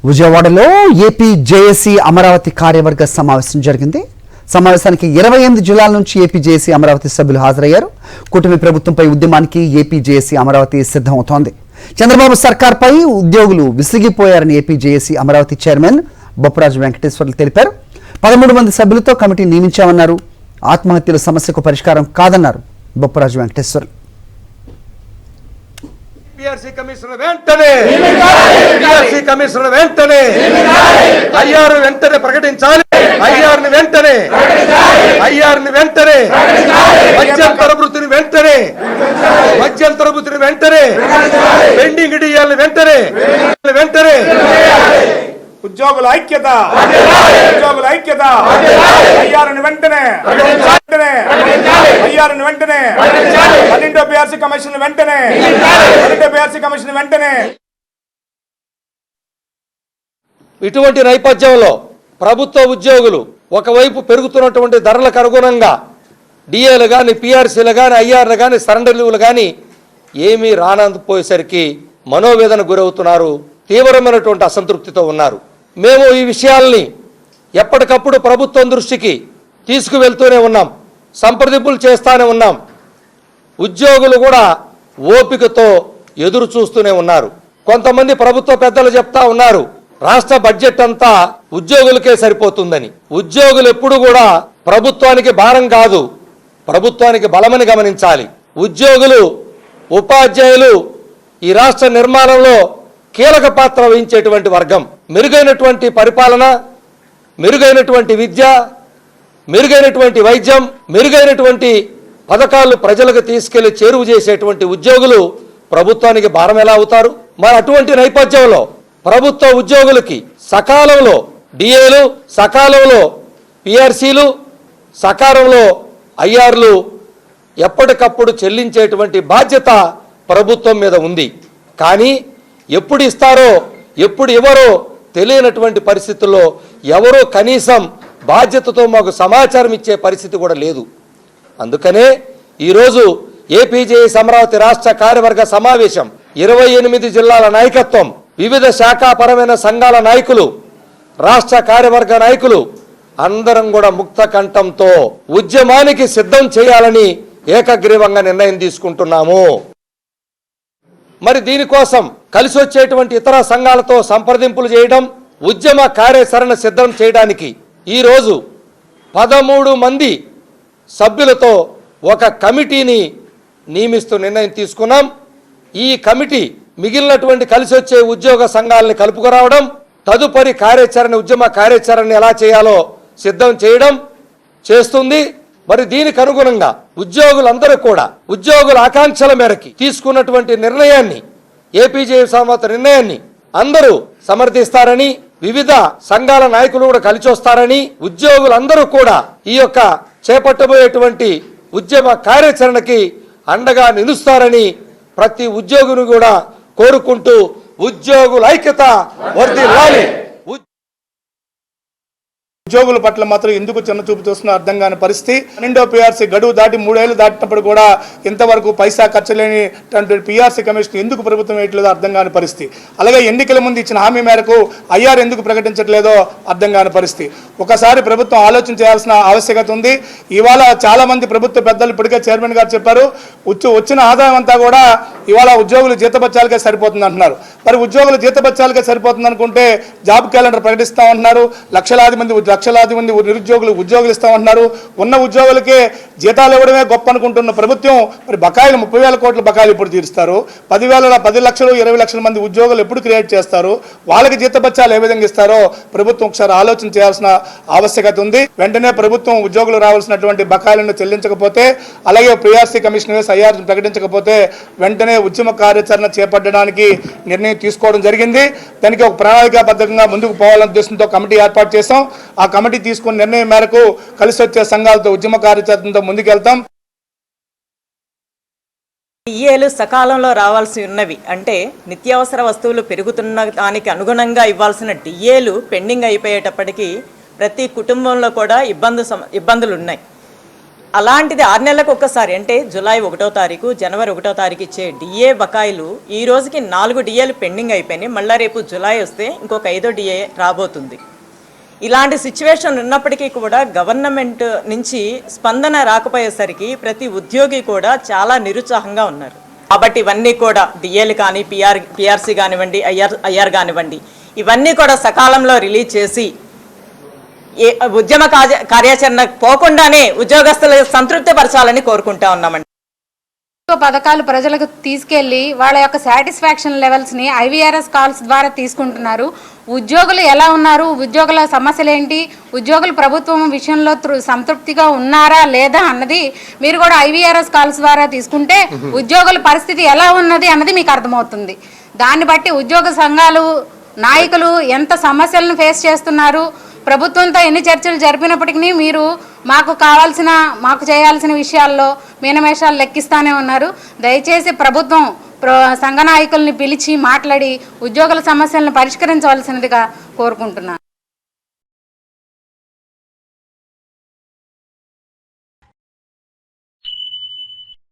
విజయవాడలో AP JAC Amaravati కార్యవర్గ సమావేశం జరిగింది. సమావేశానికి 28 జిల్లాల నుంచి ఏపీ జేఏసీ అమరావతి సభ్యులు హాజరయ్యారు. కూటమి ప్రభుత్వంపై ఉద్యమానికి ఏపీ జేఏసీ అమరావతి సిద్ధమవుతోంది. చంద్రబాబు సర్కార్పై ఉద్యోగులు విసిగిపోయారని AP JAC Amaravati chairman Bopparaju Venkateswarlu తెలిపారు. 13 మంది సభ్యులతో కమిటీ నియమించామన్నారు. ఆత్మహత్యల సమస్యకు పరిష్కారం కాదన్నారు బొప్పరాజు వెంకటేశ్వర్లు. పిఆర్సీ కమిషనర్ వెంటనే పిఆర్సీ కమిషనర్ వెంటనే ఐఆర్ వెంటనే ప్రకటించాలి. ఐఆర్ని వెంటనే ఐఆర్ని వెంటనే మధ్యంతర వృత్తిని వెంటనే మధ్యంతర వృత్తిని వెంటనే పెండింగ్ డిఎల్ని వెంటనే వెంటనే ఉద్యోగుల ఐక్యత ఉద్యోగుల ఐక్యత ఐఆర్ని వెంటనే ఐఆర్ని వెంటనే 12వ పిఆర్సీ కమిషన్ వెంటనే 12వ పిఆర్సీ కమిషన్ వెంటనే. ఇటువంటి నేపథ్యంలో ప్రభుత్వ ఉద్యోగులు ఒకవైపు పెరుగుతున్నటువంటి ధరలకు అనుగుణంగా డిఏలు కానీ పిఆర్సీలు కానీ ఐఆర్లు కానీ సరెండర్ లీవులు కానీ ఏమీ రానందుపోయేసరికి మనోవేదన గురవుతున్నారు. తీవ్రమైనటువంటి అసంతృప్తితో ఉన్నారు. మేము ఈ విషయాల్ని ఎప్పటికప్పుడు ప్రభుత్వం దృష్టికి తీసుకువెళ్తూనే ఉన్నాం, సంప్రదింపులు చేస్తూనే ఉన్నాం. ఉద్యోగులు కూడా ఓపికతో ఎదురు చూస్తూనే ఉన్నారు. కొంతమంది ప్రభుత్వ పెద్దలు చెప్తా ఉన్నారు, రాష్ట్ర బడ్జెట్ అంతా ఉద్యోగులకే సరిపోతుందని. ఉద్యోగులు ఎప్పుడు కూడా ప్రభుత్వానికి భారం కాదు, ప్రభుత్వానికి బలమని గమనించాలి. ఉద్యోగులు, ఉపాధ్యాయులు ఈ రాష్ట్ర నిర్మాణంలో కీలక పాత్ర వహించేటువంటి వర్గం. మెరుగైనటువంటి పరిపాలన, మెరుగైనటువంటి విద్య, మెరుగైనటువంటి వైద్యం, మెరుగైనటువంటి పథకాలు ప్రజలకు తీసుకెళ్లి చేరువ చేసేటువంటి ఉద్యోగులు ప్రభుత్వానికి భారం ఎలా అవుతారు? మరి అటువంటి నేపథ్యంలో ప్రభుత్వ ఉద్యోగులకి సకాలంలో డిఏలు, సకాలంలో పిఆర్సీలు, సకాలంలో ఐఆర్లు ఎప్పటికప్పుడు చెల్లించేటువంటి బాధ్యత ప్రభుత్వం మీద ఉంది. కానీ ఎప్పుడు ఇస్తారో ఎప్పుడు ఇవ్వరో తెలియనటువంటి పరిస్థితుల్లో ఎవరో కనీసం బాధ్యతతో మాకు సమాచారం ఇచ్చే పరిస్థితి కూడా లేదు. అందుకనే ఈరోజు ఏపీ జేఏసీ అమరావతి రాష్ట్ర కార్యవర్గ సమావేశం 28 జిల్లాల నాయకత్వం, వివిధ శాఖాపరమైన సంఘాల నాయకులు, రాష్ట్ర కార్యవర్గ నాయకులు అందరం కూడా ముక్త కంఠంతో ఉద్యమానికి సిద్ధం చేయాలని ఏకగ్రీవంగా నిర్ణయం తీసుకుంటున్నాము. మరి దీనికోసం కలిసి వచ్చేటువంటి ఇతర సంఘాలతో సంప్రదింపులు చేయడం, ఉద్యమ కార్యాచరణ సిద్ధం చేయడానికి ఈరోజు 13 మంది సభ్యులతో ఒక కమిటీని నియమిస్తూ నిర్ణయం తీసుకున్నాం. ఈ కమిటీ మిగిలినటువంటి కలిసి వచ్చే ఉద్యోగ సంఘాలని కలుపుకురావడం, తదుపరి కార్యాచరణ, ఉద్యమ కార్యాచరణ ఎలా చేయాలో సిద్ధం చేయడం చేస్తుంది. మరి దీనికి అనుగుణంగా ఉద్యోగులందరూ కూడా ఉద్యోగుల ఆకాంక్షల మేరకి తీసుకున్నటువంటి నిర్ణయాన్ని, ఏపీ జేఏసీ అమరావతి నిర్ణయాన్ని అందరూ సమర్థిస్తారని, వివిధ సంఘాల నాయకులు కూడా కలిసి వస్తారని, ఉద్యోగులందరూ కూడా ఈ యొక్క చేపట్టబోయేటువంటి ఉద్యమ కార్యాచరణకి అండగా నిలుస్తారని ప్రతి ఉద్యోగిని కూడా కోరుకుంటూ ఉద్యోగుల ఐక్యత వర్ధిల్లాలి. ఉద్యోగుల పట్ల మాత్రం ఎందుకు చిన్న చూపు చూస్తున్నా అర్థం కాని పరిస్థితి. 12వ పిఆర్సీ గడువు దాటి 3 ఏళ్ళు దాటినప్పుడు కూడా ఇంతవరకు పైసా ఖర్చు లేని పిఆర్సీ కమిషన్ ఎందుకు ప్రభుత్వం వేయట్లేదో అర్థం కాని పరిస్థితి. అలాగే ఎన్నికల ముందు ఇచ్చిన హామీ మేరకు ఐఆర్ ఎందుకు ప్రకటించట్లేదో అర్థం కాని పరిస్థితి. ఒకసారి ప్రభుత్వం ఆలోచన చేయాల్సిన ఆవశ్యకత ఉంది. ఇవాళ చాలా మంది ప్రభుత్వ పెద్దలు ఇప్పటికే చైర్మన్ గారు చెప్పారు, వచ్చిన ఆదాయం అంతా కూడా ఇవాళ ఉద్యోగులు జీతభత్యాలకే సరిపోతుంది అంటున్నారు. మరి ఉద్యోగులు జీతభత్యాలకే సరిపోతుంది అనుకుంటే జాబ్ క్యాలెండర్ ప్రకటిస్తామంటున్నారు. లక్షలాది మంది నిరుద్యోగులు ఉద్యోగులు ఇస్తామంటున్నారు. ఉన్న ఉద్యోగులకే జీతాలు ఇవ్వడమే గొప్ప అనుకుంటున్న ప్రభుత్వం మరి బకాయిలు 30,000 కోట్ల బకాయిలు ఇప్పుడు తీరుస్తారు. 10 లక్షలు 20 లక్షల మంది ఉద్యోగులు ఎప్పుడు క్రియేట్ చేస్తారు? వాళ్ళకి జీతభత్యాలు ఏ విధంగా ఇస్తారో ప్రభుత్వం ఒకసారి ఆలోచన చేయాల్సిన ఆవశ్యకత ఉంది. వెంటనే ప్రభుత్వం ఉద్యోగులు రావాల్సినటువంటి బకాయిలను చెల్లించకపోతే, అలాగే పిఆర్సీ కమిషన్ వేసి ఐఆర్ ప్రకటించకపోతే వెంటనే ఉద్యమ కార్యాచరణ చేపట్టడానికి నిర్ణయం తీసుకోవడం జరిగింది. దానికి ఒక ప్రణాళికాబద్ధంగా ముందుకు పోవాలనే ఉద్దేశంతో కమిటీ ఏర్పాటు చేశాం. ఆ కమిటీ తీసుకున్న నిర్ణయం మేరకు కలిసి వచ్చే సంఘాలతో ఉద్యమ కార్యాచరణతో ముందుకెళ్తాం. డిఏలు సకాలంలో రావాల్సి ఉన్నవి అంటే నిత్యావసర వస్తువులు పెరుగుతున్న దానికి అనుగుణంగా ఇవ్వాల్సిన డిఏలు పెండింగ్ అయిపోయేటప్పటికీ ప్రతి కుటుంబంలో కూడా ఇబ్బందులు ఉన్నాయి. అలాంటిది 6 నెలలకు ఒక్కసారి అంటే జూలై 1వ తారీఖు జనవరి 1వ తారీఖు ఇచ్చే డిఏ బకాయిలు ఈ రోజుకి 4 డిఏలు పెండింగ్ అయిపోయినాయి. మళ్ళీ రేపు జూలై వస్తే ఇంకొక 5వ డిఏ రాబోతుంది. ఇలాంటి సిచ్యువేషన్ ఉన్నప్పటికీ కూడా గవర్నమెంట్ నుంచి స్పందన రాకపోయేసరికి ప్రతి ఉద్యోగి కూడా చాలా నిరుత్సాహంగా ఉన్నారు. కాబట్టి ఇవన్నీ కూడా డిఏలు కానీ పిఆర్సీ కానివ్వండి, ఐఆర్ కానివ్వండి, ఇవన్నీ కూడా సకాలంలో రిలీజ్ చేసి ఉద్యమ కార్యాచరణ పోకుండానే ఉద్యోగస్తులు సంతృప్తి పరచాలని కోరుకుంటా ఉన్నామండి. పథకాలు ప్రజలకు తీసుకెళ్లి వాళ్ళ యొక్క సాటిస్ఫాక్షన్ లెవెల్స్ని ఐవీఆర్ఎస్ కాల్స్ ద్వారా తీసుకుంటున్నారు. ఉద్యోగులు ఎలా ఉన్నారు, ఉద్యోగుల సమస్యలు ఏంటి, ఉద్యోగులు ప్రభుత్వం విషయంలో సంతృప్తిగా ఉన్నారా లేదా అన్నది మీరు కూడా ఐవీఆర్ఎస్ కాల్స్ ద్వారా తీసుకుంటే ఉద్యోగుల పరిస్థితి ఎలా ఉన్నది అన్నది మీకు అర్థమవుతుంది. దాన్ని బట్టి ఉద్యోగ సంఘాలు నాయకులు ఎంత సమస్యలను ఫేస్ చేస్తున్నారు, ప్రభుత్వంతో ఎన్ని చర్చలు జరిపినప్పటికీ మీరు మాకు చేయాల్సిన విషయాల్లో మీనమేషాలు లెక్కిస్తానే ఉన్నారు. దయచేసి ప్రభుత్వం సంఘ నాయకుల్ని పిలిచి మాట్లాడి ఉద్యోగుల సమస్యలను పరిష్కరించవలసినదిగా కోరుకుంటున్నాను.